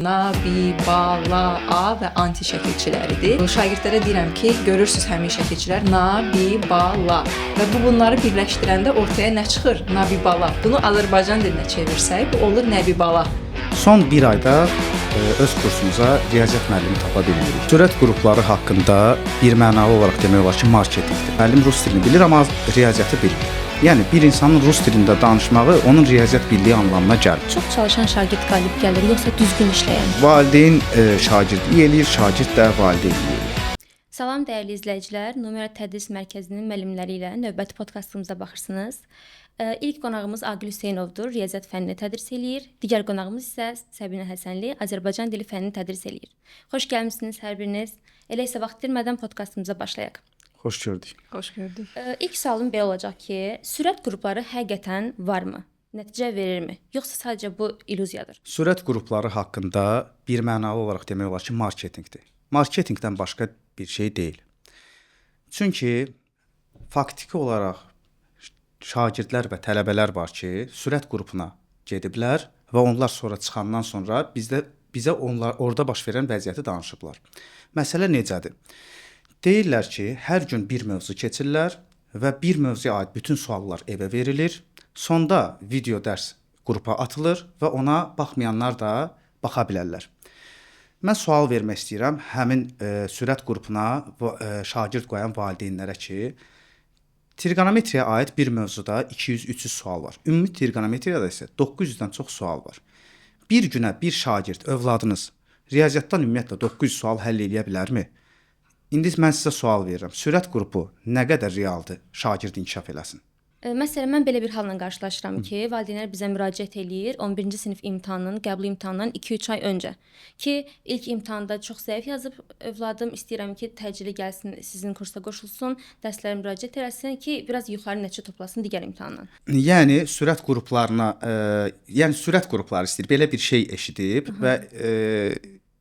Nabibala A və anti şəkilçiləridir. Şagirdlərə deyirəm ki, görürsüz həmin şəkilçilər Nabibala və bunları birləşdirəndə ortaya nə çıxır? Nabibala. Bunu Azərbaycan dilinə çevirsək, bu olur Nəbibala. Son bir ayda öz kursumuza riyaziyyat müəllimi tapa bilmirik. Sürət qrupları haqqında bir mənalı olaraq demək olar ki, marketinqdir. Müəllim rus dilini bilir, amma riyaziyyatı bilmir. Yəni bir insanın rus dilində danışmağı onun riyaziyyat bildiyi anlamına gəlmir. Çox çalışan şagird qalib gəlir, yoxsa düzgün işləyən? Valideyn şagirdlik eləyir, şagird də valideynlik eləyir. Salam dəyərli izləyicilər, Numara Tədris Mərkəzinin müəllimləri ilə növbəti podkastımıza baxırsınız. İlk qonağımız Aqil Hüseynovdur, riyaziyyat fənnini tədris eləyir. Digər qonağımız isə Səbinə Həsənli, Azərbaycan dili fənnini tədris eləyir. Xoş gəlmisiniz hər biriniz. Elə isə vaxt itirmədən podkastımıza başlayaq. Xoş gördük. Xoş gördük. İlk sualım belə olacaq ki, sürət qrupları həqiqətən varmı? Nəticə verirmi? Yoxsa sadəcə bu illüziyadır? Sürət qrupları haqqında bir mənalı olaraq demək olar ki, marketinqdir. Marketinqdən başqa bir şey deyil. Çünki faktiki olaraq şagirdlər və tələbələr var ki, sürət qrupuna gediblər və onlar sonra çıxandan sonra bizə onlar orada baş verən vəziyyəti danışıblar. Məsələ necədir? Deyirlər ki, hər gün bir mövzu keçirlər və bir mövzuya aid bütün suallar evə verilir. Sonda video dərs qrupa atılır və ona baxmayanlar da baxa bilərlər. Mən sual vermək istəyirəm həmin sürət qrupuna şagird qoyan valideynlərə ki, trigonometriyaya aid bir mövzuda 200-300 sual var. Ümumi trigonometriyada isə 900-dən çox sual var. Bir günə bir şagird, övladınız riyaziyyatdan ümumiyyətlə 900 sual həll edə bilərmi? İndi mən sizə sual verirəm. Sürət qrupu nə qədər realdır şagird inkişaf eləsin? Məsələn, mən belə bir halla qarşılaşıram ki, valideynlər bizə müraciət eləyir 11-ci sinif imtahanının, qəbul imtahanından 2-3 ay öncə ki, ilk imtahanda çox zəif yazıb övladım, istəyirəm ki, təcili gəlsin, sizin kursa qoşulsun, dərslərə müraciət eləsin ki, biraz yuxarı nəticə toplasın digər imtahandan. Yəni sürət qruplarına, sürət qrupları istəyir. Belə bir şey eşidib və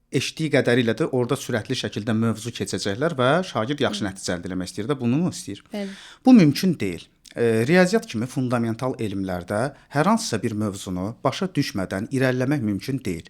eşitdiyi qədərilə də orada sürətli şəkildə mövzu keçəcəklər və şagird yaxşı nəticə əldə etmək istəyir də bunu mu istəyir? Bəli. Bu mümkün deyil. Riyaziyyat kimi fundamental elmlərdə hər hansısa bir mövzunu başa düşmədən irəliləmək mümkün deyil.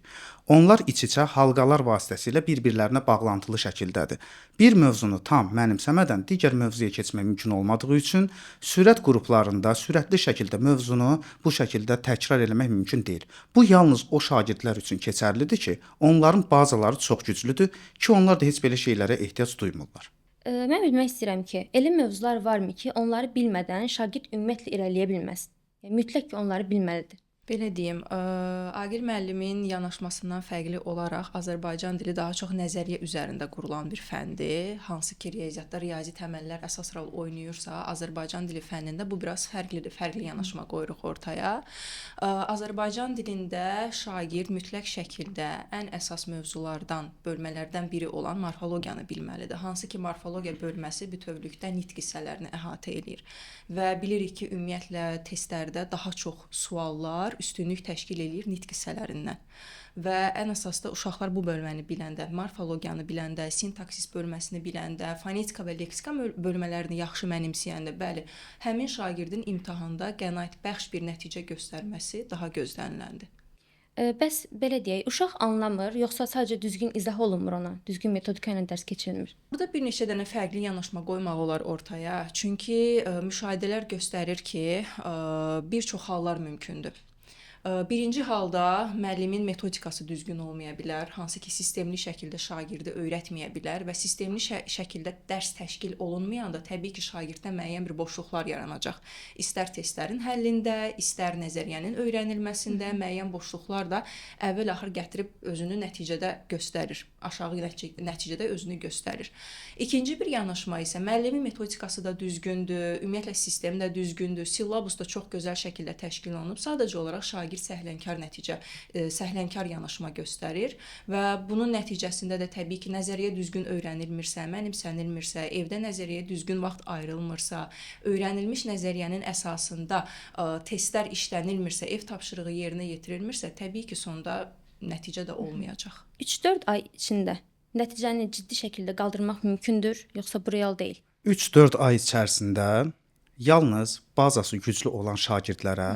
Onlar iç-içə halqalar vasitəsilə bir-birlərinə bağlantılı şəkildədir. Bir mövzunu tam mənimsəmədən digər mövzuya keçmək mümkün olmadığı üçün sürət qruplarında sürətli şəkildə mövzunu bu şəkildə təkrar eləmək mümkün deyil. Bu yalnız o şagirdlər üçün keçərlidir ki, onların bazaları çox güclüdür ki, onlar da heç belə şeylərə ehtiyac duymurlar. Mən bilmək istəyirəm ki, elə mövzular varmı ki, onları bilmədən şagird ümumiyyətlə irəliləyə bilməz? Yəni mütləq ki, onları bilməlidir. Belə deyim, Aqil müəllimin yanaşmasından fərqli olaraq Azərbaycan dili daha çox nəzəriyyə üzərində qurulan bir fəndir. Hansı ki, riyaziyyatda riyazi təməllər əsas rol oynayırsa, Azərbaycan dili fənnində bu biraz fərqlidir. Fərqli yanaşma qoyuruq ortaya. Azərbaycan dilində şagird mütləq şəkildə ən əsas mövzulardan, bölmələrdən biri olan morfologiyanı bilməlidir. Hansı ki, morfologiya bölməsi bütövlükdə nitq hissələrini əhatə edir. Və bilirik ki, ümumiyyətlə testlərdə daha çox suallar üstünlük təşkil eləyir nitq hissələrindən. Və ən əsas da uşaqlar bu bölməni biləndə, morfologiyanı biləndə, sintaksis bölməsini biləndə, fonetika və leksika bölmələrini yaxşı mənimsəyəndə, bəli, həmin şagirdin imtahanda qənaətbəxş bir nəticə göstərməsi daha gözləniləndir. Bəs belə deyək, uşaq anlamır, yoxsa sadəcə düzgün izah olunmur ona, düzgün metodika ilə dərs keçirilmir? Burada bir neçə dənə fərqli yanaşma qoymaq olar ortaya. Çünki müşahidələr göstərir ki, bir çox hallar mümkündür. Birinci halda müəllimin metodikası düzgün olmaya bilər, hansı ki, sistemli şəkildə şagirdə öyrətməyə bilər və sistemli şəkildə dərs təşkil olunmayanda təbii ki, şagirddə müəyyən bir boşluqlar yaranacaq. İstər testlərin həllində, istər nəzəriyyənin öyrənilməsində müəyyən boşluqlar da əvvəl-axır gətirib özünü nəticədə göstərir, aşağı nəticədə özünü göstərir. İkinci bir yanaşma isə müəllimin metodikası da düzgündür, ümumiyyətlə sistemi də düzgündür, sillabus da çox gözəl şəkildə təşkil olunub, sadəcə olaraq şagird səhlənkar yanaşma göstərir və bunun nəticəsində də təbii ki, nəzəriyyə düzgün öyrənilmirsə, mənimsənilmirsə, evdə nəzəriyyə düzgün vaxt ayrılmırsa, öyrənilmiş nəzəriyyənin əsasında testlər işlənilmirsə, ev tapşırığı yerinə yetirilmirsə, təbii ki, sonda nəticə də olmayacaq. 3-4 ay içində nəticəni ciddi şəkildə qaldırmaq mümkündür, yoxsa bu real deyil? 3-4 ay içərisində yalnız bazası güclü olan şagirdlərə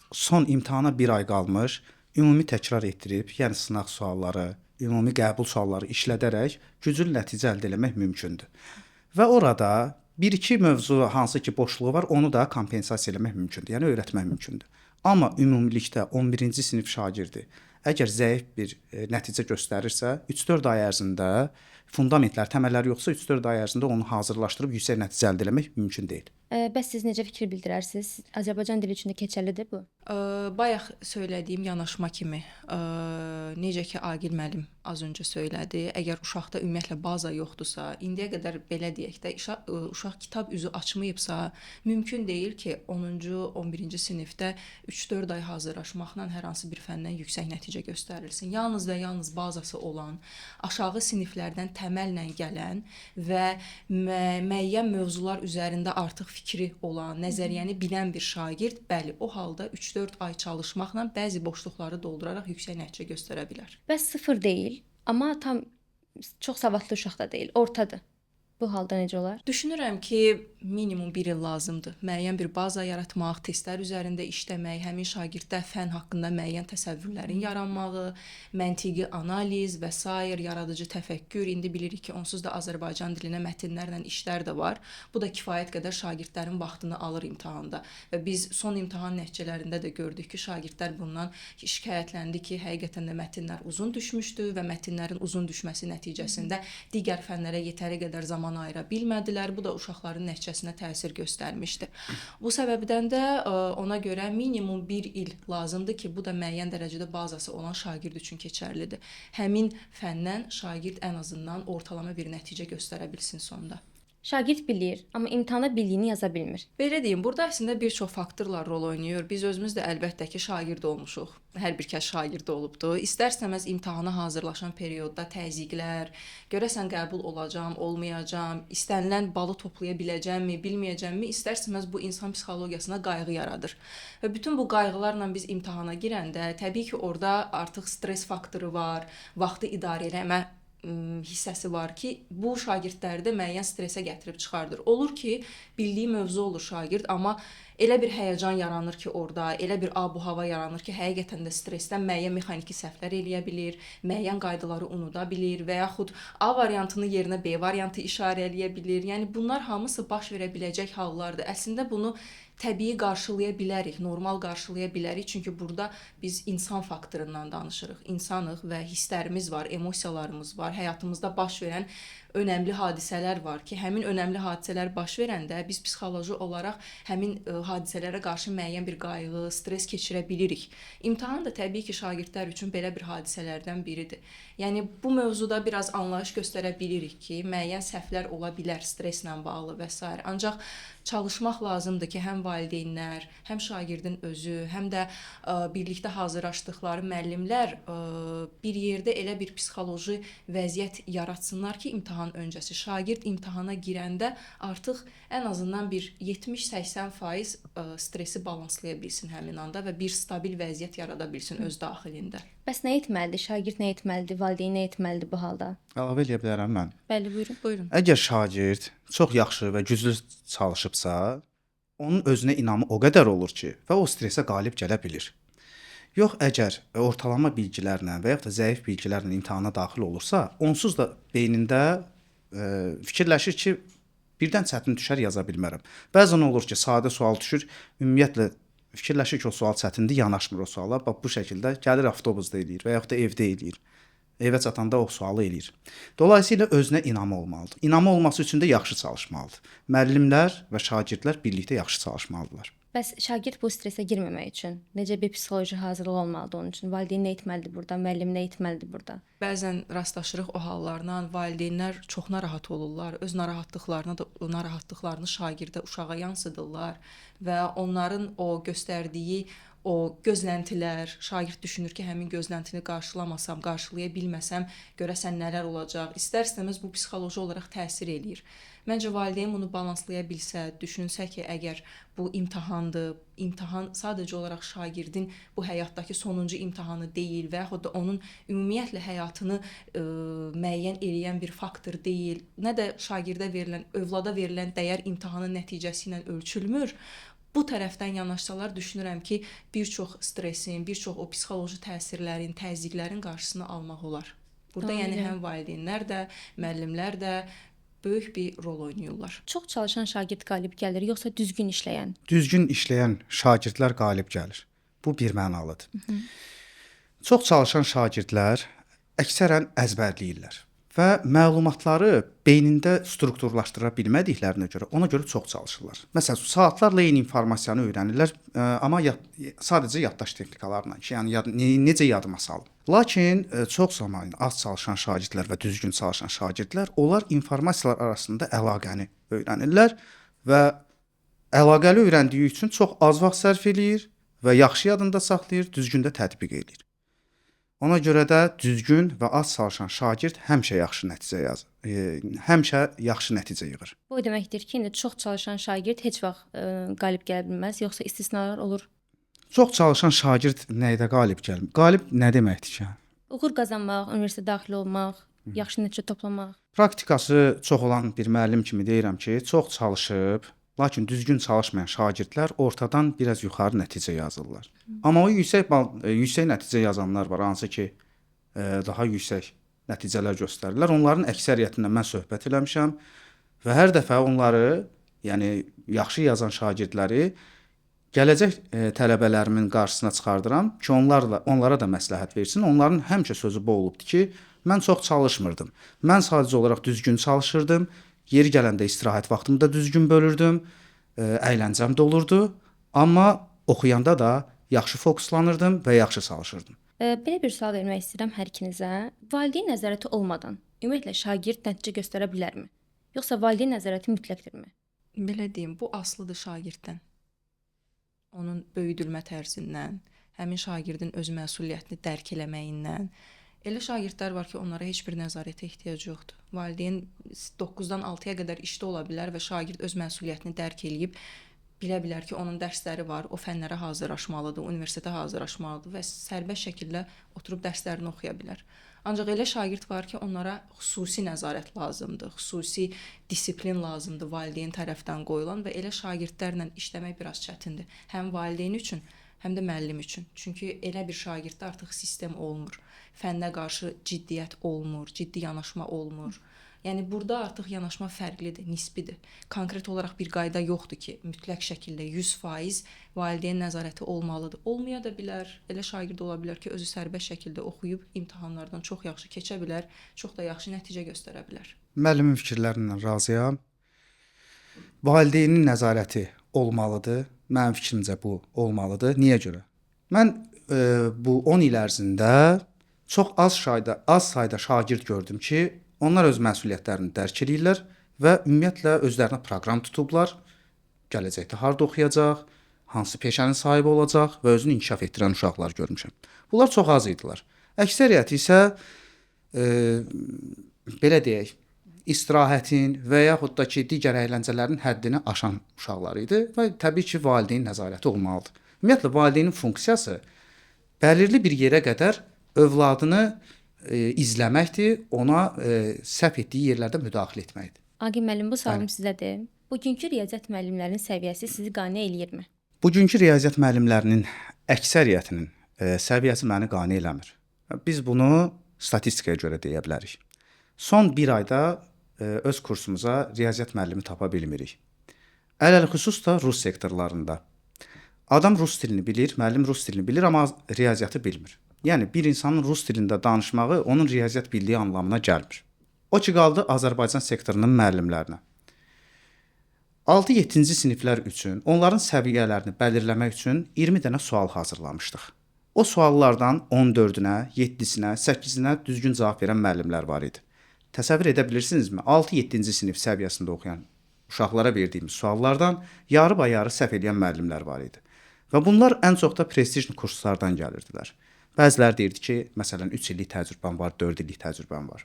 son imtahana bir ay qalmış ümumi təkrar etdirib, yəni sınaq sualları, ümumi qəbul sualları işlədərək güclü nəticə əldə etmək mümkündür. Və orada 1-2 mövzu hansı ki boşluğu var, onu da kompensasiya etmək mümkündür, yəni öyrətmək mümkündür. Amma ümumilikdə 11-ci sinif şagirdi əgər zəif bir nəticə göstərirsə, 3-4 ay ərzində fundamentlər, təməlləri yoxsa 3-4 ay ərzində onu hazırlaşdırıb yüksək nəticə əldə etmək mümkün deyil. Bəs siz necə fikir bildirərsiniz? Azərbaycan dili üçün də keçərlidir bu? Bayaq söylədiyim yanaşma kimi, necə ki Agil müəllim az öncə söylədi, əgər uşaqda ümumiyyətlə baza yoxdursa, indiyə qədər belə deyək də, uşaq kitab üzü açmayıbsa, mümkün deyil ki, 10-cu, 11-ci sinifdə 3-4 ay hazırlaşmaqla hər hansı bir fəndən yüksək nəticə göstərilsin. Yalnız və yalnız bazası olan, aşağı siniflərdən təməllə gələn və müəyyən mövzular üzərində artıq fikri olan, nəzəriyyəni bilən bir şagird, bəli, o halda 3-4 ay çalışmaqla bəzi boşluqları dolduraraq yüksək nəticə göstərə bilər. Bəs sıfır deyil, amma tam çox savadlı uşaq da deyil, ortadır. Bu halda necə olar? Düşünürəm ki, minimum 1 il lazımdır. Müəyyən bir baza yaratmaq, testlər üzərində işləmək, həmin şagirddə fən haqqında müəyyən təsəvvürlərin yaranmağı, məntiqi analiz və sair, yaradıcı təfəkkür. İndi bilirik ki, onsuz da Azərbaycan dilinə mətnlərlə işlər də var. Bu da kifayət qədər şagirdlərin vaxtını alır imtahanda. Və biz son imtahan nəticələrində də gördük ki, şagirdlər bundan şikayətləndi ki, həqiqətən də mətnlər uzun düşmüşdü və mətnlərin uzun düşməsi nəticəsində digər fənlərə yetəri qədər zaman ayıra bilmədilər. Bu da uşaqların nəticəsinə təsir göstərmişdi. Bu səbəbdən də ona görə minimum 1 il lazımdır ki, bu da müəyyən dərəcədə bazası olan şagird üçün keçərlidir. Həmin fəndən şagird ən azından ortalama bir nəticə göstərə bilsin sonda. Şagird bilir, amma imtahana bildiyini yaza bilmir. Belə deyim, burada əslində bir çox faktorlar rol oynayır. Biz özümüz də əlbəttə ki, şagird olmuşuq. Hər bir kəs şagird olubdu. İstər-istəməz imtahana hazırlaşan periodda təzyiqlər, görəsən qəbul olacağam, olmayacağam, istənilən balı toplaya biləcəmmi, bilməyəcəmmi, istər-istəməz bu insan psixologiyasına qayğı yaradır. Və bütün bu qayğılarla biz imtahana girəndə, təbii ki, orada artıq stres faktoru var, vaxtı idarə etmə hissəsi var ki, bu şagirdlərdə müəyyən stresə gətirib çıxardır. Olur ki, bildiyi mövzu olur şagird, amma elə bir həyəcan yaranır ki, orada, elə bir ab-hava yaranır ki, həqiqətən də stressdən müəyyən mexaniki səhvlər eləyə bilir, müəyyən qaydaları unuda bilir və yaxud A variantını yerinə B variantı işarə eləyə bilir. Yəni bunlar hamısı baş verə biləcək hallardır. Əslində bunu təbii qarşılaya bilərik, normal qarşılaya bilərik. Çünki burada biz insan faktorundan danışırıq. İnsanıq və hisslərimiz var, emosiyalarımız var, həyatımızda baş verən önəmli hadisələr var ki, həmin önəmli hadisələr baş verəndə biz psixoloji olaraq həmin hadisələrə qarşı müəyyən bir qayğı, stres keçirə bilirik. İmtahan da təbii ki, şagirdlər üçün belə bir hadisələrdən biridir. Yəni bu mövzuda biraz anlayış göstərə bilirik ki, müəyyən səhvlər ola bilər streslə bağlı və s. Ancaq çalışmaq lazımdır ki, həm valideynlər, həm şagirdin özü, həm də birlikdə hazırlaşdıqları müəllimlər bir yerdə elə bir psixoloji vəziyyət yaratsınlar ki, imtahan öncəsi şagird imtahana girəndə artıq ən azından bir 70-80% stresi balanslaya bilsin həmin anda və bir stabil vəziyyət yarada bilsin öz daxilində. Bəs nə etməlidir? Şagird nə etməlidir? Valideyn nə etməlidir bu halda? Əlavə eləyə bilərəm mən. Bəli, buyurun. Buyurun. Əgər şagird çox yaxşı və güclü çalışıbsa, onun özünə inamı o qədər olur ki, və o stresə qalib gələ bilir. Yox, əgər ortalama bilgilərlə və ya da zəif bilgilərlə imtahana daxil olursa, onsuz da beynində fikirləşir ki, birdən çətin düşər, yaza bilmərəm. Bəzən olur ki, sadə sual düşür, ümumiyyətlə fikirləşir ki, o sual çətindir, yanaşmır o suala. Bax bu şəkildə gəlir avtobusda eləyir və yaxud da evdə eləyir. Evə çatanda o sualı eləyir. Dolayısıyla özünə inamı olmalıdır. İnamı olması üçün də yaxşı çalışmalıdır. Müəllimlər və şagirdlər birlikdə yaxşı çalışmalıdırlar. Bəs şagird bu stresə girməmək üçün necə bir psixoloji hazırlıq olmalıdır onun üçün? Valideyn nə etməlidir burada? Müəllim nə etməlidir burada? Bəzən rastlaşırıq o hallarla, valideynlər çox narahat olurlar, öz narahatlıqlarını şagirdə, uşağa yansıdırlar və onların o göstərdiyi o gözləntilər, şagird düşünür ki, həmin gözləntini qarşılamasam, qarşılaya bilməsəm, görəsən nələr olacaq. İstər-istəməz bu psixoloji olaraq təsir eləyir. Məncə valideyn bunu balanslaya bilsə, düşünsə ki, əgər bu imtahandır, imtahan sadəcə olaraq şagirdin bu həyatdakı sonuncu imtahanı deyil və yaxud da onun ümumiyyətlə həyatını müəyyən eləyən bir faktor deyil, nə də şagirdə verilən, övlada verilən dəyər imtahanın nəticəsi ilə ölçülmür. bu tərəfdən yanaşsalar düşünürəm ki, bir çox stressin, bir çox o psixoloji təsirlərin, təzyiqlərin qarşısını almaq olar. Burada yəni həm valideynlər də, müəllimlər də böyük bir rol oynayırlar. Çox çalışan şagird qalib gəlir, yoxsa düzgün işləyən? Düzgün işləyən şagirdlər qalib gəlir. Bu bir mənalıdır. Çox çalışan şagirdlər əksərən əzbərləyirlər və məlumatları beynində strukturlaşdıra bilmədiklərinə görə ona görə çox çalışırlar. Məsələn, saatlarla eyni informasiyanı öyrənirlər, amma sadəcə yaddaş texnikalarla, yəni necə yadıma salım. Lakin çox zaman az çalışan şagirdlər və düzgün çalışan şagirdlər, onlar informasiyalar arasında əlaqəni öyrənirlər və əlaqəli öyrəndiyi üçün çox az vaxt sərf eləyir və yaxşı yadında saxlayır, düzgün də tətbiq eləyir. Ona görə də düzgün və az çalışan şagird həmişə yaxşı nəticə yığır. Bu o deməkdir ki, indi çox çalışan şagird heç vaxt qalib gələ bilməz, yoxsa istisnalar olur? Çox çalışan şagird nəyə qalib gəlmir? Qalib nə deməkdir ki? Uğur qazanmaq, universitetə daxil olmaq, yaxşı nəticə toplamaq. Praktikası çox olan bir müəllim kimi deyirəm ki, çox çalışıb, lakin düzgün çalışmayan şagirdlər ortadan biraz yuxarı nəticə yazırlar. Amma o yüksək nəticə yazanlar var, hansı ki, daha yüksək nəticələr göstərirlər. Onların əksəriyyətindən mən söhbət eləmişəm və hər dəfə onları, yəni yaxşı yazan şagirdləri gələcək tələbələrimin qarşısına çıxardıram ki, onlara da məsləhət versin. Onların həmişə sözü bu olubdu ki, mən çox çalışmırdım. Mən sadəcə olaraq düzgün çalışırdım. Yeri gələndə istirahət vaxtımı da düzgün bölürdüm, əyləncəm də olurdu, amma oxuyanda da yaxşı fokuslanırdım və yaxşı çalışırdım. Belə bir sual vermək istəyirəm hər ikinizə. Valideyn nəzarəti olmadan ümumiyyətlə şagird nəticə göstərə bilərmi? Yoxsa valideyn nəzarəti mütləqdirmi? Belə deyim, bu asılıdır şagirddən. Onun böyüdülmə tərzindən, həmin şagirdin öz məsuliyyətini dərk eləməyindən. Elə şagirdlər var ki, onlara heç bir nəzarətə ehtiyac yoxdur. Valideyn 9-dan 6-ya qədər işdə ola bilər və şagird öz məsuliyyətini dərk eləyib bilə bilər ki, onun dərsləri var, o fənlərə hazırlaşmalıdır, universitetə hazırlaşmalıdır və sərbəst şəkildə oturub dərslərini oxuya bilər. Ancaq elə şagird var ki, onlara xüsusi nəzarət lazımdır, xüsusi disiplin lazımdır valideyn tərəfdən qoyulan və elə şagirdlərlə işləmək biraz çətindir. Həm valideyn üçün, həm də müəllim üçün. Çünki elə bir şagirddə artıq sistem olmur. Fənnə qarşı ciddiyyət olmur, ciddi yanaşma olmur. Yəni burada artıq yanaşma fərqlidir, nisbidir. Konkret olaraq bir qayda yoxdur ki, mütləq şəkildə 100% valideyn nəzarəti olmalıdır. Olmaya da bilər. Elə şagird ola bilər ki, özü sərbəst şəkildə oxuyub imtahanlardan çox yaxşı keçə bilər, çox da yaxşı nəticə göstərə bilər. Müəllimin fikirlərindən razıyam. Valideynin nəzarəti olmalıdır. Mənim fikrimcə bu olmalıdır. Niyə görə? Mən bu 10 il ərzində çox az sayda şagird gördüm ki, onlar öz məsuliyyətlərini dərk edirlər və ümumiyyətlə özlərinə proqram tutublar. Gələcəkdə harda oxuyacaq, hansı peşənin sahibi olacaq və özünü inkişaf etdirən uşaqlar görmüşəm. Bunlar çox az idilər. Əksəriyyəti isə belə deyək, istirahətin və yaxud da ki, digər əyləncələrin həddini aşan uşaqlar idi və təbii ki, valideyn nəzarəti olmalıdır. Ümumiyyətlə valideynin funksiyası bəlirli bir yerə qədər övladını izləməkdir, ona səhv etdiyi yerlərdə müdaxilə etməkdir. Aqil müəllim, bu sualım sizədir. Bugünkü riyaziyyat müəllimlərinin səviyyəsi sizi qane eləyirmi? Bugünkü riyaziyyat müəllimlərinin əksəriyyətinin səviyyəsi məni qane eləmir. Biz bunu statistikaya görə deyə bilərik. Son bir ayda öz kursumuza riyaziyyat müəllimi tapa bilmirik. Ələlxüsus da rus sektorlarında. Adam rus dilini bilir, müəllim rus dilini bilir, amma riyaziyyatı bilmir. Yəni, bir insanın rus dilində danışmağı onun riyaziyyat bildiyi anlamına gəlmir. O ki, qaldı Azərbaycan sektorunun müəllimlərinə. 6-7-ci siniflər üçün, onların səviyyələrini belirləmək üçün 20 dənə sual hazırlamışdıq. O suallardan 14-ünə, 7-sinə, 8-inə düzgün cavab verən müəllimlər var idi. Təsəvvür edə bilirsinizmi? 6-7-ci sinif səviyyəsində oxuyan uşaqlara verdiyimiz suallardan yarı-bayarı səhv edən müəllimlər var idi. Və bunlar ən çox da prestijli kurslardan gəlirdilər. Bəziləri deyirdi ki, məsələn, 3 illik təcrübəm var, 4 illik təcrübəm var.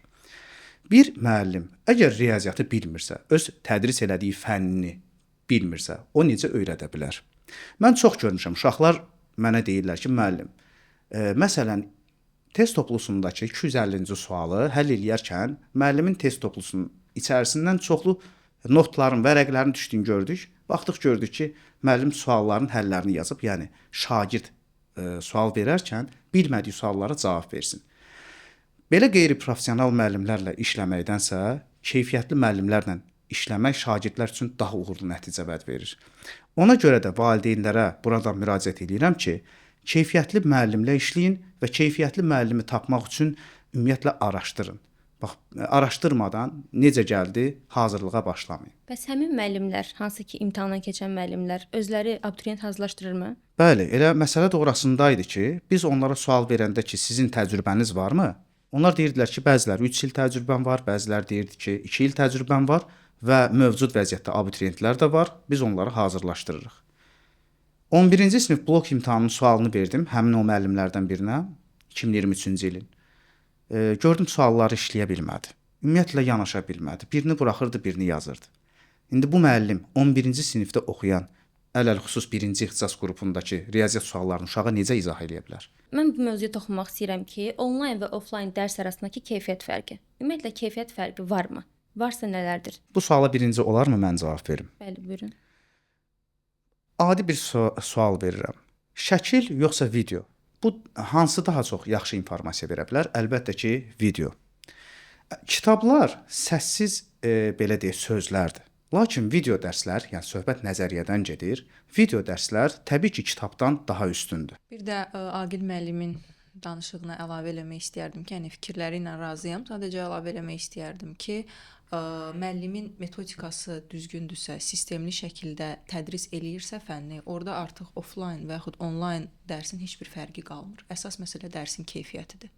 Bir müəllim əgər riyaziyyatı bilmirsə, öz tədris elədiyi fənnini bilmirsə, o necə öyrədə bilər? Mən çox görmüşəm, uşaqlar mənə deyirlər ki, müəllim, məsələn, test toplusundakı 250-ci sualı həll eləyərkən müəllimin test toplusunun içərisindən çoxlu notların, vərəqlərin düşdüyünü gördük, Baxdıq gördük ki, müəllim sualların həllərini yazıb, yəni şagird sual verərkən bilmədiyi suallara cavab versin. Belə qeyri-professional müəllimlərlə işləməkdənsə, keyfiyyətli müəllimlərlə işləmək şagirdlər üçün daha uğurlu nəticə vəd verir. Ona görə də valideynlərə buradan müraciət edirəm ki, keyfiyyətli müəllimlə işləyin və keyfiyyətli müəllimi tapmaq üçün ümumiyyətlə araşdırın. Bax, araşdırmadan necə gəldi, hazırlığa başlamayın. Bəs həmin müəllimlər, hansı ki imtahandan keçən müəllimlər özləri abituriyent hazırlaşdırırmı? Bəli, elə məsələ də orasındaydı ki, biz onlara sual verəndə ki, sizin təcrübəniz varmı? Onlar deyirdilər ki, bəziləri 3 il təcrübəm var, bəziləri deyirdi ki, 2 il təcrübəm var və mövcud vəziyyətdə abituriyentlər də var. Biz onları hazırlaşdırırıq. 11-ci sinif blok imtahanının sualını verdim həmin o müəllimlərdən birinə 2023-cü ilin. Gördüm sualları işləyə bilmədi. Ümumiyyətlə yanaşa bilmədi. Birini buraxırdı, birini yazırdı. İndi bu müəllim 11-ci sinifdə oxuyan ələlxüsus 1-ci ixtisas qrupundakı riyaziyyat suallarını uşağa necə izah edə bilər? Mən bu mövzuya toxunmaq istəyirəm ki, onlayn və oflayn dərs arasındakı keyfiyyət fərqi. Ümumiyyətlə keyfiyyət fərqi varmı? Varsa nələrdir? Bu suala birinci olarmı mən cavab verim? Bəli, buyurun. Adi bir sual verirəm. Şəkil yoxsa video? Bu hansı daha çox yaxşı informasiya verə bilər? Əlbəttə ki, video. Kitablar səssiz belə deyək sözlərdir. Lakin video dərslər, yəni söhbət nəzəriyyədən gedir. Video dərslər təbii ki, kitabdan daha üstündür. Bir də Aqil müəllimin danışığına əlavə eləmək istərdim ki, yəni fikirləri ilə razıyam. Sadəcə əlavə eləmək istərdim ki, müəllimin metodikası düzgündürsə, sistemli şəkildə tədris eləyirsə fənni, orada artıq offlayn və yaxud onlayn dərsin heç bir fərqi qalmır. Əsas məsələ dərsin keyfiyyətidir.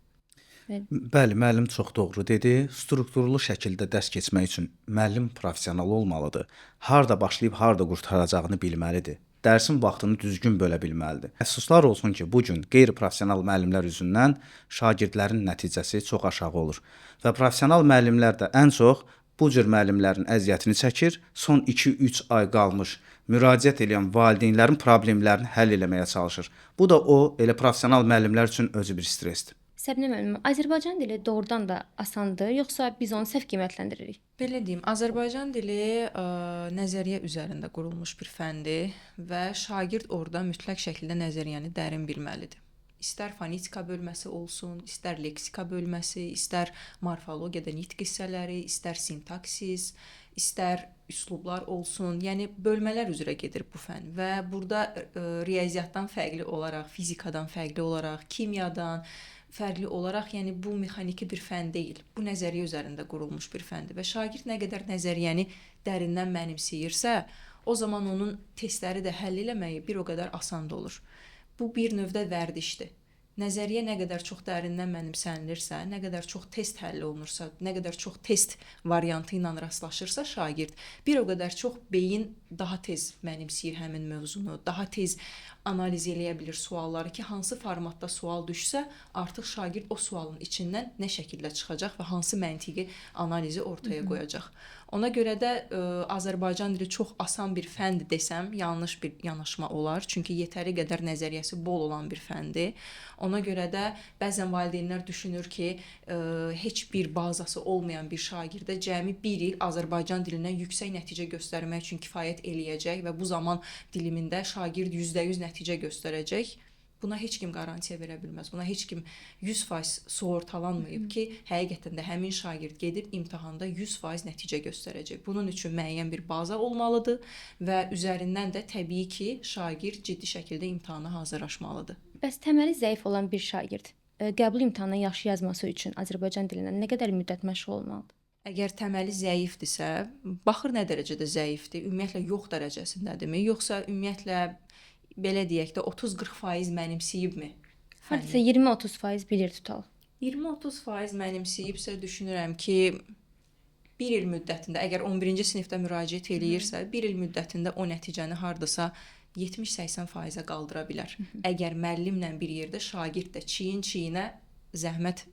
Bəli, müəllim çox doğru dedi. Strukturlu şəkildə dərs keçmək üçün müəllim professional olmalıdır. Harda başlayıb harda qurtaracağını bilməlidir. Dərsin vaxtını düzgün bölə bilməlidir. Əfsuslar olsun ki, bu gün qeyri-professional müəllimlər üzündən şagirdlərin nəticəsi çox aşağı olur və professional müəllimlər də ən çox bu cür müəllimlərin əziyyətini çəkir. Son 2-3 ay qalmış müraciət edən valideynlərin problemlərini həll etməyə çalışır. Bu da o elə professional müəllimlər üçün özü bir stressdir. Səbinə müəllim, Azərbaycan dili doğrudan da asandır, yoxsa biz onu səhv qiymətləndiririk? Belə deyim, Azərbaycan dili nəzəriyyə üzərində qurulmuş bir fəndir və şagird orada mütləq şəkildə nəzəriyyəni dərin bilməlidir. İstər fonetika bölməsi olsun, istər leksika bölməsi, istər morfologiyada nitq hissələri, istər sintaksis, istər üslublar olsun. Yəni bölmələr üzrə gedir bu fənn və burada riyaziyyatdan fərqli olaraq, fizikadan fərqli olaraq, kimyadan fərqli olaraq, yəni bu mexaniki bir fənn deyil. Bu nəzəriyyə üzərində qurulmuş bir fəndir və şagird nə qədər nəzəriyyəni dərindən mənimsəyirsə, o zaman onun testləri də həll etməyi bir o qədər asan olur. Bu bir növdə vərdişdir. Nəzəriyyə nə qədər çox dərindən mənimsənilirsə, nə qədər çox test həll olunursa, nə qədər çox test variantı ilə rastlaşırsa şagird, bir o qədər çox beyin daha tez mənimsəyir həmin mövzunu, daha tez analiz eləyə bilir sualları ki, hansı formatda sual düşsə, artıq şagird o sualın içindən nə şəkildə çıxacaq və hansı məntiqi analizi ortaya qoyacaq. Ona görə də Azərbaycan dili çox asan bir fəndir desəm, yanlış bir yanaşma olar. Çünki yetəri qədər nəzəriyyəsi bol olan bir fəndir. Ona görə də bəzən valideynlər düşünür ki, heç bir bazası olmayan bir şagirdə cəmi 1 il Azərbaycan dilindən yüksək nəticə göstərmək üçün kifayət eləyəcək və bu zaman dilimində şagird %100 nəticə göstərəcək. Buna heç kim qarantiya verə bilməz. Buna heç kim 100% sığortalanmayıb ki, həqiqətən də həmin şagird gedib imtahanda 100% nəticə göstərəcək. Bunun üçün müəyyən bir baza olmalıdır və üzərindən də təbii ki, şagird ciddi şəkildə imtahana hazırlaşmalıdır. Bəs təməli zəif olan bir şagird qəbul imtahanına yaxşı yazması üçün Azərbaycan dilindən nə qədər müddət məşğul olmalıdır? Əgər təməli zəifdirsə, baxır nə dərəcədə zəifdir, ümumiyyətlə yox dərəcəsindədirmi, yoxsa ümumiyyətlə belə deyək də 30-40% mənimsəyibmi? Hardasa 20-30% bilir tutal. 20-30% mənimsəyibsə düşünürəm ki, 1 il müddətində, əgər 11-ci sinifdə müraciət eləyirsə, 1 il müddətində o nəticəni hardasa 70-80%-ə qaldıra bilər. Əgər müəllimlə bir yerdə şagird də çiyin-çiyinə zəhmət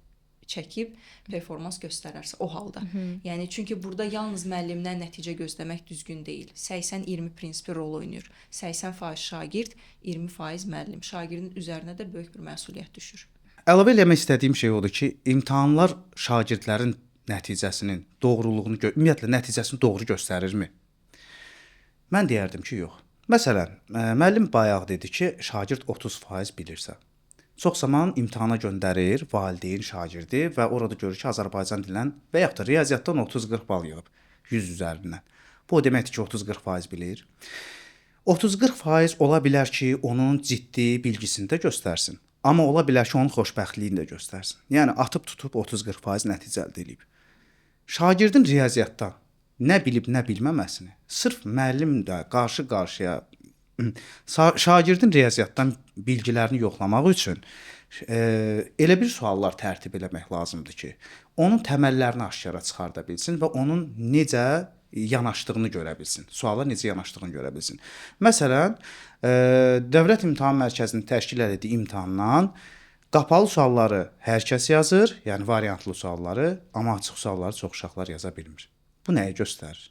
çəkib performans göstərərsə o halda. Yəni çünki burada yalnız müəllimdən nəticə gözləmək düzgün deyil. 80-20 prinsipi rol oynayır. 80% şagird, 20% müəllim. Şagirdin üzərinə də böyük bir məsuliyyət düşür. Əlavə eləmək istədiyim şey odur ki, imtahanlar şagirdlərin nəticəsinin doğruluğunu, ümumiyyətlə nəticəsini doğru göstərirmi? Mən deyərdim ki, yox. Məsələn, müəllim bayaq dedi ki, şagird 30% bilirsə. Çox zaman imtahana göndərir valideyn şagirdi və orada görür ki, Azərbaycan dilindən və yaxud da riyaziyyatdan 30-40 bal yığıb 100 üzərindən. Bu o deməkdir ki, 30-40% bilir. 30-40% ola bilər ki, onun ciddi bilgisini də göstərsin. Amma ola bilər ki, onun xoşbəxtliyini də göstərsin. Yəni atıb tutub 30-40% nəticə əldə edib. Şagirdin riyaziyyatdan nə bilib, nə bilməməsini sırf müəllim də qarşı-qarşıya şagirdin riyaziyyatdan bilgilərini yoxlamaq üçün elə bir suallar tərtib eləmək lazımdır ki, onun təməllərini aşkara çıxarda bilsin və onun necə yanaşdığını görə bilsin. Suala necə yanaşdığını görə bilsin. Məsələn, Dövlət İmtahan Mərkəzinin təşkil etdiyi imtahandan qapalı sualları hər kəs yazır, yəni variantlı sualları, amma açıq sualları çox uşaqlar yaza bilmir. Bu nəyi göstərir?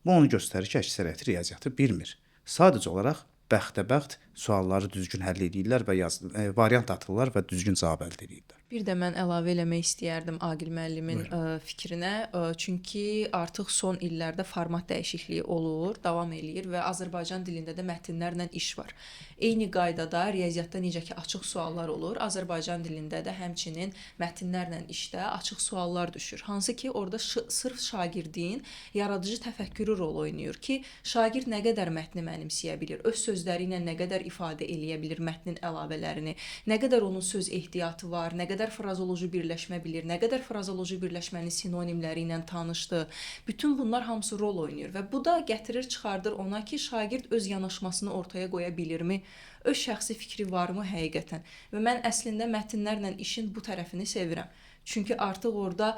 Bu onu göstərir ki, əksəriyyəti riyaziyyatı bilmir. Sadəcə olaraq bəxtəbəxt sualları düzgün həll edirlər və variant atırlar və düzgün cavab əldə edirlər. Bir də mən əlavə eləmək istəyərdim Aqil müəllimin fikrinə. Çünki artıq son illərdə format dəyişikliyi olur, davam eləyir və Azərbaycan dilində də mətnlərlə iş var. Eyni qaydada riyaziyyatda necə ki açıq suallar olur, Azərbaycan dilində də həmçinin mətnlərlə işdə açıq suallar düşür. Hansı ki orada sırf şagirdin yaradıcı təfəkkürü rol oynayır ki, şagird nə qədər mətni mənimsəyə bilir, öz sözləri ilə nə qədər ifadə eləyə bilir mətnin əlavələrini, nə qədər onun söz ehtiyatı var, nə qədər frazoloji birləşmə bilir, nə qədər frazoloji birləşmənin sinonimləri ilə tanışdır. Bütün bunlar hamısı rol oynayır və bu da gətirir, çıxardır ona ki, şagird öz yanaşmasını ortaya qoya bilirmi, öz şəxsi fikri varmı həqiqətən. Və mən əslində mətnlərlə işin bu tərəfini sevirəm. Çünki artıq orada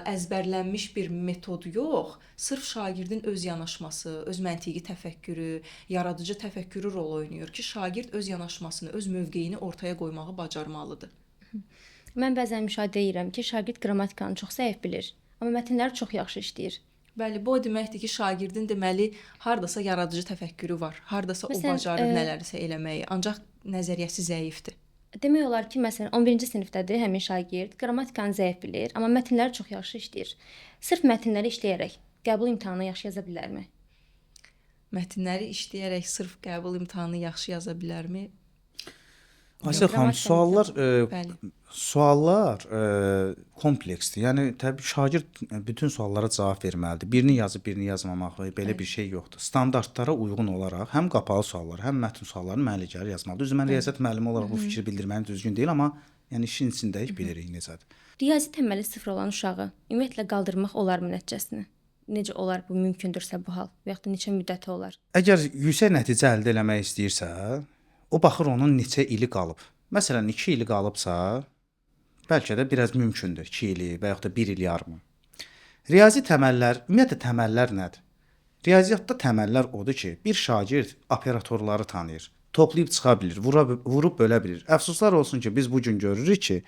əzbərlənmiş bir metod yox, sırf şagirdin öz yanaşması, öz məntiqi təfəkkürü, yaradıcı təfəkkürü rol oynayır ki, şagird öz yanaşmasını, öz mövqeyini ortaya qoymağı bacarmalıdır. Mən bəzən müşahidə edirəm ki, şagird qrammatikanı çox zəif bilir, amma mətnləri çox yaxşı işləyir. Bəli, bu o deməkdir ki, şagirdin deməli hardasa yaradıcı təfəkkürü var, hardasa o bacarır nələrsə eləməyi, ancaq nəzəriyyəsi zəifdir. Demək olar ki, məsələn, 11-ci sinifdədir həmin şagird, qrammatikanı zəif bilir, amma mətnləri çox yaxşı işləyir. Sırf mətnləri işləyərək qəbul imtahanını yaxşı yaza bilərmi? Mətnləri işləyərək sırf qəbul imtahanını yaxşı yaza bilərmi? Ayşə xanım, suallar kompleksdir. Yəni təbii şagird bütün suallara cavab verməlidir. Birini yazıb, birini yazmamaq belə bir şey yoxdur. Standartlara uyğun olaraq həm qapalı suallar, həm mətn suallarını müəllimə gəlir yazmalıdır. Düzdür, mən riyaziyyat müəllimi olaraq bu fikri bildirmənim düzgün deyil, amma yəni işin içindəyik, bilirik necədir. Riyazi təməli 0 olan uşağı ümumiyyətlə qaldırmaq olarmı nəticəsini? Necə olar bu mümkündürsə bu hal və yaxud da neçə müddəti olar? Əgər yüksək nəticə əldə etmək istəyirsə, o baxır onun neçə ili qalıb. Məsələn, 2 ili qalıbsa, bəlkə də biraz mümkündür 2 ili və yaxud da 1 il yarımı. Riyazi təməllər, ümumiyyətlə təməllər nədir? Riyaziyyatda təməllər odur ki, bir şagird operatorları tanıyır, toplayıb çıxa bilir, vurub bölə bilir. Əfsuslar olsun ki, biz bu gün görürük ki,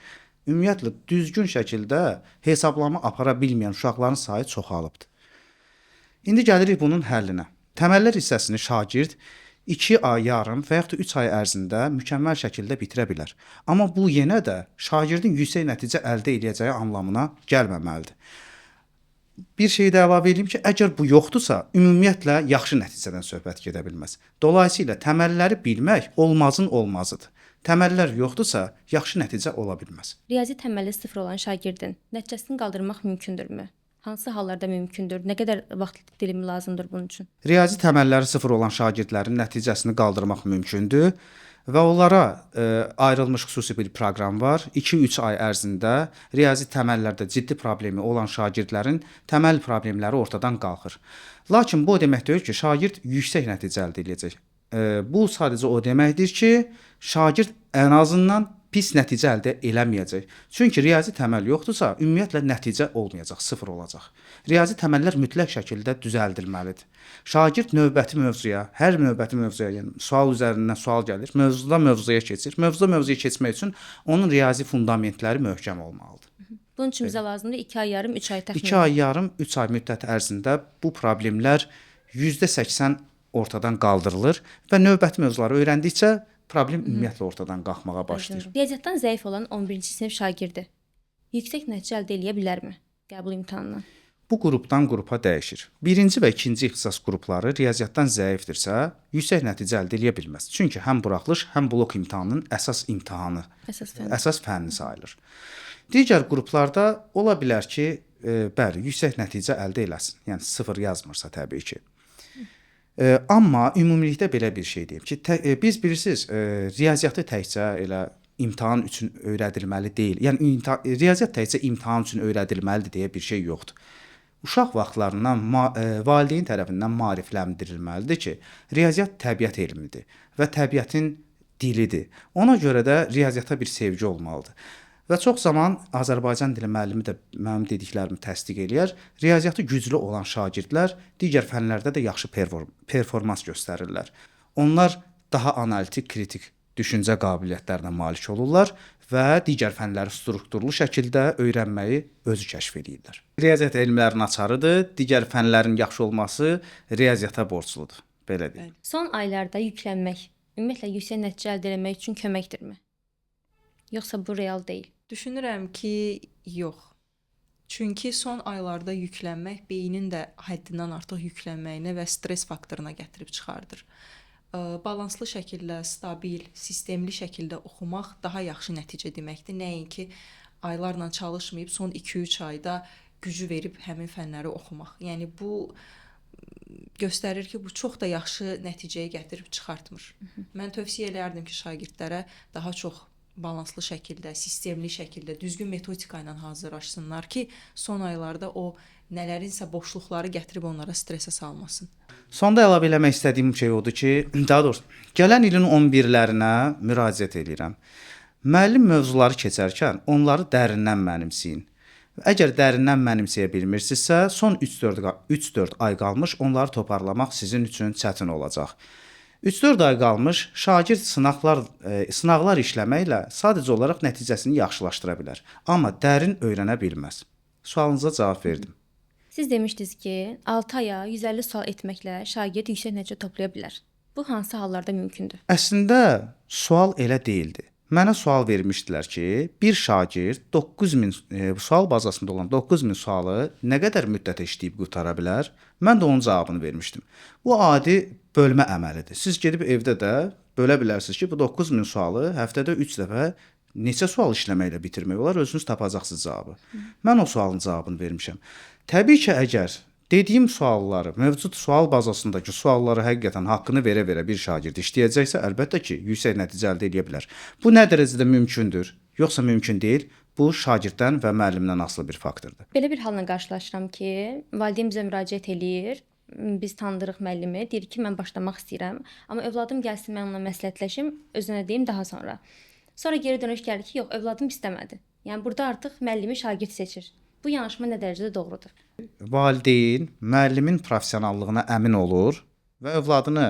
ümumiyyətlə düzgün şəkildə hesablama apara bilməyən uşaqların sayı çoxalıbdır. İndi gəlirik bunun həllinə. Təməllər hissəsini şagird 2 ay yarım və yaxud da 3 ay ərzində mükəmməl şəkildə bitirə bilər. Amma bu yenə də şagirdin yüksək nəticə əldə edəcəyi anlamına gəlməməlidir. Bir şey də əlavə edeyim ki, əgər bu yoxdursa, ümumiyyətlə yaxşı nəticədən söhbət gedə bilməz. Dolayısıyla təməlləri bilmək olmazın olmazıdır. Təməllər yoxdursa, yaxşı nəticə ola bilməz. Riyazi təməli 0 olan şagirdin nəticəsini qaldırmaq mümkündürmü? Hansı hallarda mümkündür? Nə qədər vaxt dilimi lazımdır bunun üçün? Riyazi təməlləri 0 olan şagirdlərin nəticəsini qaldırmaq mümkündür və onlara ayrılmış xüsusi bir proqram var. 2-3 ay ərzində riyazi təməllərdə ciddi problemi olan şagirdlərin təməl problemləri ortadan qalxır. Lakin bu o demək deyil ki, şagird yüksək nəticə əldə edəcək. Bu sadəcə o deməkdir ki, şagird ən azından pis nəticə əldə eləməyəcək. Çünki riyazi təməl yoxdursa, ümumiyyətlə nəticə olmayacaq, 0 olacaq. Riyazi təməllər mütləq şəkildə düzəldilməlidir. Şagird növbəti mövzuya, hər növbəti mövzuya, yəni sual üzərindən sual gəlir, mövzudan mövzuya keçir. Mövzudan mövzuya keçmək üçün onun riyazi fundamentləri möhkəm olmalıdır. Bunun üçün bizə lazımdır 2 ay yarım, 3 ay təxminən. 2 ay yarım, 3 ay müddəti ərzində bu problemlər %80 ortadan qaldırılır və növbəti mövzuları öyrəndikcə problem ümumiyyətlə ortadan qalxmağa başlayır. Riyaziyyatdan zəif olan 11-ci sinif şagirdi yüksək nəticə əldə edə bilərmi qəbul imtahanından? bu qrupdan qrupa dəyişir. Birinci və ikinci ixtisas qrupları riyaziyyatdan zəifdirsə, yüksək nəticə əldə edə bilməz. Çünki həm buraxılış, həm blok imtahanının əsas imtahanı, əsas fənni sayılır. Digər qruplarda ola bilər ki, bəli, yüksək nəticə əldə eləsin. Yəni 0 yazmırsa təbii ki. Amma ümumilikdə belə bir şey deyim ki, biz bilirsiniz, riyaziyyatı təkcə elə imtahan üçün öyrədilməli deyil. Yəni riyaziyyat təkcə imtahan üçün öyrədilməlidir deyə bir şey yoxdur. Uşaq vaxtlarından valideyn tərəfindən maarifləndirilməlidir ki, riyaziyyat təbiət elmidir və təbiətin dilidir. Ona görə də riyaziyyata bir sevgi olmalıdır. Və çox zaman Azərbaycan dili müəllimi də mənim dediklərimi təsdiq eləyər. Riyaziyyatı güclü olan şagirdlər digər fənlərdə də yaxşı performans göstərirlər. Onlar daha analitik, kritik düşüncə qabiliyyətlərinə malik olurlar və digər fənləri strukturlu şəkildə öyrənməyi özü kəşf edirlər. Riyaziyyat elmlərinin açarıdır. Digər fənlərin yaxşı olması riyaziyyata borcludur. Belə deyim. Son aylarda yüklənmək ümumiyyətlə yüksək nəticə əldə etmək üçün köməkdirmi? Yoxsa bu real deyil? Düşünürəm ki, yox. Çünki son aylarda yüklənmək beynin də həddindən artıq yüklənməyinə və stress faktoruna gətirib çıxardır. Balanslı şəkildə, stabil, sistemli şəkildə oxumaq daha yaxşı nəticə deməkdir. Nəinki aylarla çalışmayıb son 2-3 ayda gücü verib həmin fənləri oxumaq. Yəni bu göstərir ki, bu çox da yaxşı nəticəyə gətirib çıxartmır. Mən tövsiyə edərdim ki, şagirdlərə daha çox balanslı şəkildə, sistemli şəkildə, düzgün metodika ilə hazırlaşsınlar ki, son aylarda o nələrinsə boşluqları gətirib onlara stressə salmasın. Sonda əlavə eləmək istədiyim şey odur ki, daha doğrusu, gələn ilin 11-lərinə müraciət edirəm. Müəllim mövzuları keçərkən onları dərindən mənimsəyin. Əgər dərindən mənimsəyə bilmirsinizsə, son 3-4 ay qalmış onları toparlamaq sizin üçün çətin olacaq. 3-4 ay qalmış şagird sınaqlar işləməklə sadəcə olaraq nəticəsini yaxşılaşdıra bilər. Amma dərin öyrənə bilməz. Sualınıza cavab verdim. Siz demişdiniz ki, 6 aya 150 sual etməklə şagird yüksək nəticə toplaya bilər. Bu hansı hallarda mümkündür? Əslində sual elə deyildi. Mənə sual vermişdilər ki, bir şagird 9000 sual bazasında olan 9000 sualı nə qədər müddətə işləyib qurtara bilər? Mən də onun cavabını vermişdim. Bu adi bölmə əməlidir. Siz gedib evdə də bölə bilərsiniz ki, bu 9000 sualı həftədə 3 dəfə neçə sual işləməklə bitirmək olar, özünüz tapacaqsınız cavabı. Mən o sualın cavabını vermişəm. Təbii ki, əgər dediyim sualları, mövcud sual bazasındakı sualları həqiqətən haqqını verə-verə bir şagird işləyəcəksə, əlbəttə ki, yüksək nəticə əldə edə bilər. Bu nə dərəcədə mümkündür, yoxsa mümkün deyil? Bu şagirddən və müəllimdən asılı bir faktordur. Belə bir halla qarşılaşıram ki, valideyn bizə müraciət eləyir, biz tanıdırıq müəllimi, deyir ki, mən başlamaq istəyirəm, amma övladım gəlsin, mən onunla məsləhətləşim, özünə deyim daha sonra. Sonra geri dönüş gəlir ki, yox, övladım istəmədi. Yəni burada artıq müəllimi şagird seçir. Bu yanaşma nə dərəcədə doğrudur? Valideyn müəllimin professionallığına əmin olur və övladını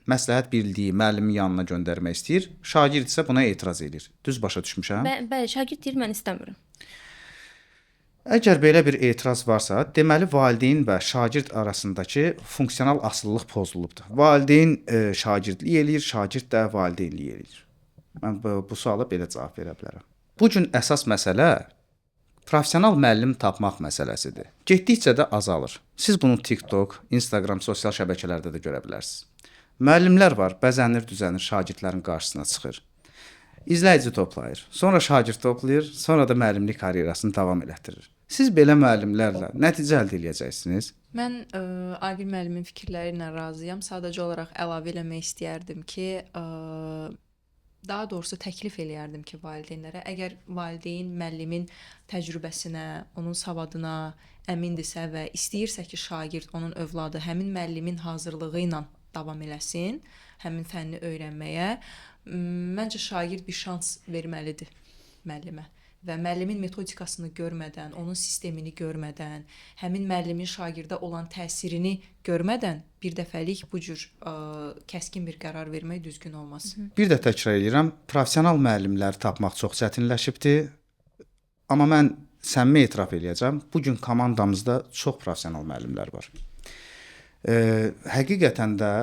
məsləhət bildiyi müəllimin yanına göndərmək istəyir. Şagird isə buna etiraz edir. Düz başa düşmüşəm? Bəli, şagird deyir, mən istəmirəm. Əgər belə bir etiraz varsa, deməli valideyn və şagird arasındakı funksional asılılıq pozulubdur. Valideyn şagirdlik eləyir, şagird də valideynlik eləyir. Mən bu suala belə cavab verə bilərəm. Bu gün əsas məsələ professional müəllim tapmaq məsələsidir. Getdikcə də azalır. Siz bunu TikTok, Instagram sosial şəbəkələrdə də görə bilərsiniz. Müəllimlər var, bəzənir, düzənir, şagirdlərin qarşısına çıxır. İzləyici toplayır. Sonra şagird toplayır, sonra da müəllimlik karyerasını davam elətdirir. Siz belə müəllimlərlə nəticə əldə edəcəksiniz? Mən Agil müəllimin fikirləri ilə razıyam. Sadəcə olaraq əlavə eləmək istəyərdim ki, daha doğrusu təklif eləyərdim ki, valideynlərə, əgər valideyn müəllimin təcrübəsinə, onun savadına əmindirsə və istəyirsə ki, şagird, onun övladı həmin müəllimin hazırlığı ilə davam eləsin, həmin fənni öyrənməyə, məncə şagird bir şans verməlidir müəllimə. Və müəllimin metodikasını görmədən, onun sistemini görmədən, həmin müəllimin şagirdə olan təsirini görmədən bir dəfəlik bu cür kəskin bir qərar vermək düzgün olmaz. Bir də təkrar edirəm, professional müəllimləri tapmaq çox çətinləşibdir. Amma mən səmimi etiraf eləyəcəm, bu gün komandamızda çox professional müəllimlər var. Həqiqətən də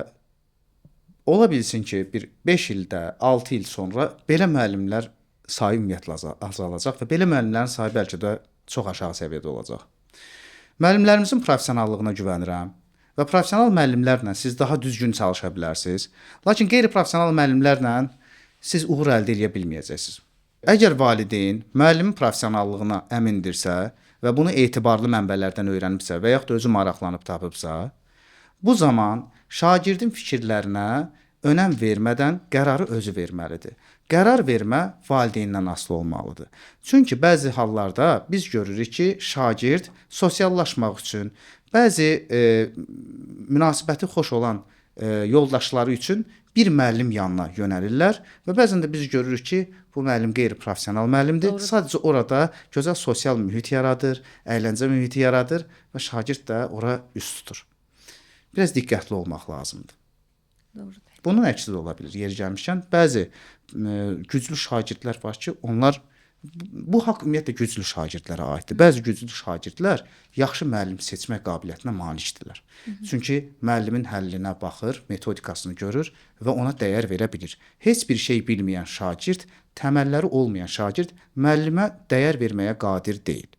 ola bilsin ki, bir 5 ildə, 6 il sonra belə müəllimlər sayı ümumiyyətlə azalacaq və belə müəllimlərin sayı bəlkə də çox aşağı səviyyədə olacaq. Müəllimlərimizin professionallığına güvənirəm və professional müəllimlərlə siz daha düzgün çalışa bilərsiniz. Lakin qeyri-professional müəllimlərlə siz uğur əldə edə bilməyəcəksiniz. Əgər valideyn müəllimin professionallığına əmindirsə və bunu etibarlı mənbələrdən öyrənibsə və yaxud da özü maraqlanıb tapıbsa, bu zaman şagirdin fikirlərinə önəm vermədən qərarı özü verməlidir. Qərar vermə valideyndən asılı olmalıdır. Çünki bəzi hallarda biz görürük ki, şagird sosiallaşmaq üçün, bəzi münasibəti xoş olan yoldaşları üçün bir müəllim yanına yönəlirlər və bəzən də biz görürük ki, bu müəllim qeyri-professional müəllimdir. Doğrudur. Sadəcə orada gözəl sosial mühit yaradır, əyləncə mühiti yaradır və şagird də ora üst tutur. Biraz diqqətli olmaq lazımdır. Doğrudur. Bunun əksi də ola bilər. Yeri gəlmişkən bəzi güclü şagirdlər var ki, onlar bu haqq ümumiyyətlə güclü şagirdlərə aiddir. Bəzi güclü şagirdlər yaxşı müəllim seçmək qabiliyyətinə malikdirlər. Çünki müəllimin həllinə baxır, metodikasını görür və ona dəyər verə bilir. Heç bir şey bilməyən şagird, təməlləri olmayan şagird müəllimə dəyər verməyə qadir deyil.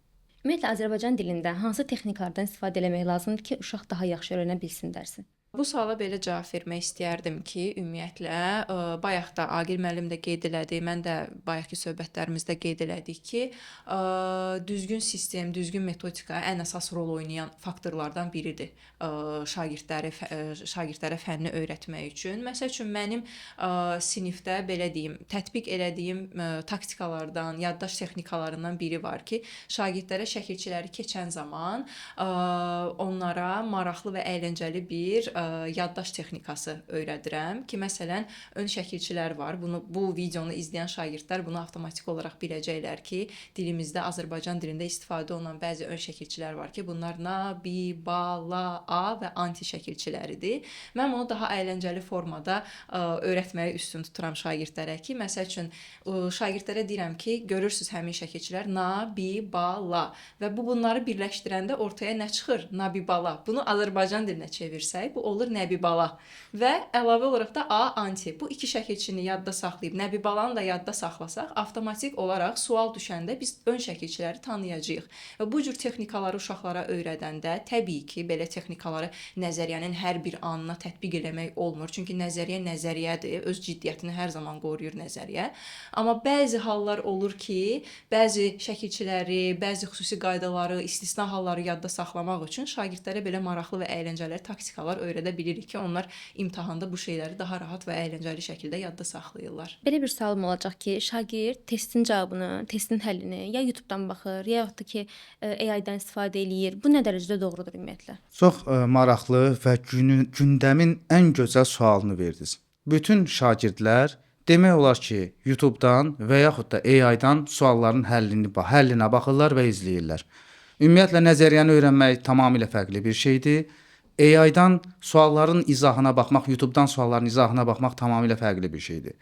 Ümumiyyətlə Azərbaycan dilində hansı texnikalardan istifadə etmək lazımdır ki, uşaq daha yaxşı öyrənə bilsin dərsi? Bu suala belə cavab vermək istəyərdim ki, ümumiyyətlə bayaq da Aqil müəllim də qeyd elədi, mən də bayaqki söhbətlərimizdə qeyd elədik ki, düzgün sistem, düzgün metodika ən əsas rol oynayan faktorlardan biridir şagirdlərə fənni öyrətmək üçün. Məsəl üçün mənim sinifdə belə deyim, tətbiq elədiyim taktikalardan, yaddaş texnikalarından biri var ki, şagirdlərə şəkilçiləri keçən zaman onlara maraqlı və əyləncəli bir yaddaş texnikası öyrədirəm ki, məsələn, ön şəkilçilər var. Bu videonu izləyən şagirdlər bunu avtomatik olaraq biləcəklər ki, dilimizdə Azərbaycan dilində istifadə olunan bəzi ön şəkilçilər var ki, bunlar na, bi, ba, la, a və anti şəkilçiləridir. Mən bunu daha əyləncəli formada öyrətməyi üstün tuturam şagirdlərə ki, məsəl üçün şagirdlərə deyirəm ki, görürsüz həmin şəkilçilər na, bi, ba, la və bunları birləşdirəndə ortaya nə çıxır? Na, bi, ba, la. Bunu Azərbaycan dilinə çevirsək, bu olur nəbibala və əlavə olaraq da A anti. Bu iki şəkilçini yadda saxlayıb nəbibalanı da yadda saxlasaq, avtomatik olaraq sual düşəndə biz ön şəkilçiləri tanıyacağıq. Və bu cür texnikaları uşaqlara öyrədəndə təbii ki, belə texnikaları nəzəriyyənin hər bir anına tətbiq eləmək olmur. Çünki nəzəriyyə nəzəriyyədir, öz ciddiyyətini hər zaman qoruyur nəzəriyyə. Amma bəzi hallar olur ki, bəzi şəkilçiləri, bəzi xüsusi qaydaları, istisna halları yadda saxlamaq üçün şagirdlərə belə maraqlı və əyləncəli taktikalar öyrədə bilirik ki, onlar imtahanda bu şeyləri daha rahat və əyləncəli şəkildə yadda saxlayırlar. Belə bir sualım olacaq ki, şagird testin cavabını, testin həllini ya YouTube-dan baxır, ya yaxud da ki, AI-dan istifadə eləyir. Bu nə dərəcədə doğrudur ümumiyyətlə? Çox maraqlı və gündəmin ən gözəl sualını verdiniz. Bütün şagirdlər demək olar ki, YouTube-dan və yaxud da AI-dan sualların həllinə baxırlar və izləyirlər. Ümumiyyətlə nəzəriyyəni öyrənmək tamamilə fərqli bir şeydir. AI-dan sualların izahına baxmaq, YouTube-dan sualların izahına baxmaq tamamilə fərqli bir şeydir.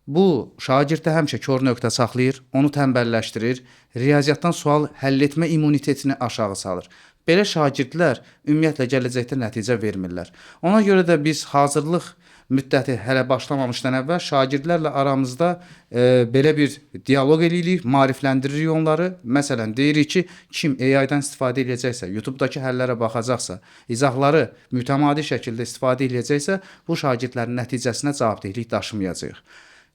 Bu, şagirddə həmişə kor nöqtə saxlayır, onu tənbəlləşdirir, riyaziyyatdan sual həll etmə immunitetini aşağı salır. Belə şagirdlər ümumiyyətlə gələcəkdə nəticə vermirlər. Ona görə də biz hazırlıq müddəti hələ başlamamışdan əvvəl şagirdlərlə aramızda belə bir dialoq eləyirik, maarifləndiririk onları. Məsələn, deyirik ki, kim AI-dan istifadə edəcəksə, YouTube-dakı həllərə baxacaqsa, izahları mütəmadi şəkildə istifadə edəcəksə, bu şagirdlərin nəticəsinə cavabdehlik daşımayacaq.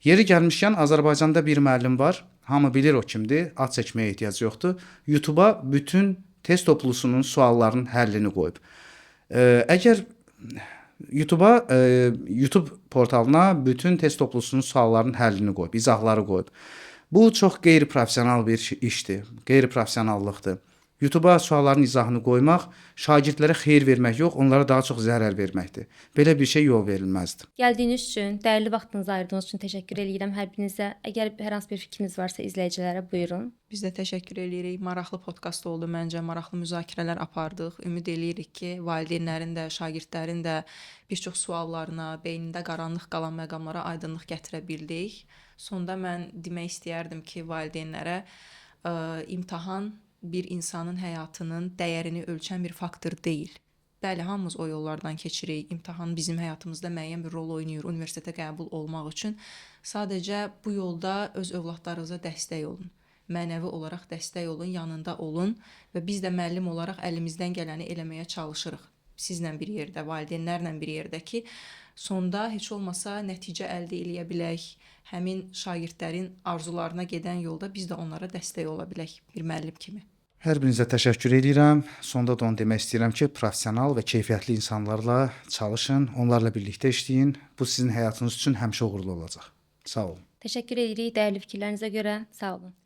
Yeri gəlmişkən Azərbaycanda bir müəllim var. Hamı bilir o kimdir, ad çəkməyə ehtiyac yoxdur. YouTube-a bütün test toplusunun suallarının həllini qoyub. Əgər YouTube portalına bütün test toplusunun suallarının həllini qoyub, izahları qoyub. Bu çox qeyri-professional bir işdir, qeyri-professionallıqdır. YouTube-a sualların izahını qoymaq şagirdlərə xeyir vermək yox, onlara daha çox zərər verməkdir. Belə bir şey yol verilməzdir. Gəldiyiniz üçün, dəyərli vaxtınızı ayırdığınız üçün təşəkkür edirəm hər birinizə. Əgər hər hansı bir fikriniz varsa izləyicilərə buyurun. Biz də təşəkkür edirik. Maraqlı podkast oldu məncə. Maraqlı müzakirələr apardıq. Ümid eləyirik ki, valideynlərin də, şagirdlərin də bir çox suallarına, beynində qaranlıq qalan məqamlara aydınlıq gətirə bildik. Sonda mən demək istəyərdim ki, valideynlərə imtahan bir insanın həyatının dəyərini ölçən bir faktor deyil. Bəli, hamımız o yollardan keçirik. İmtahan bizim həyatımızda müəyyən bir rol oynayır universitetə qəbul olmaq üçün. Sadəcə bu yolda öz övladlarınıza dəstək olun. mənəvi olaraq dəstək olun, yanında olun və biz də müəllim olaraq əlimizdən gələni eləməyə çalışırıq. Sizlə bir yerdə, valideynlərlə bir yerdə ki, sonda heç olmasa nəticə əldə eləyə bilək, həmin şagirdlərin arzularına gedən yolda biz də onlara dəstək ola bilək bir müəllim kimi. Hər birinizə təşəkkür edirəm. Sonda da onu demək istəyirəm ki, professional və keyfiyyətli insanlarla çalışın, onlarla birlikdə işləyin. Bu sizin həyatınız üçün həmişə uğurlu olacaq. Sağ olun. Təşəkkür edirik dəyərli fikirlərinizə görə. Sağ olun.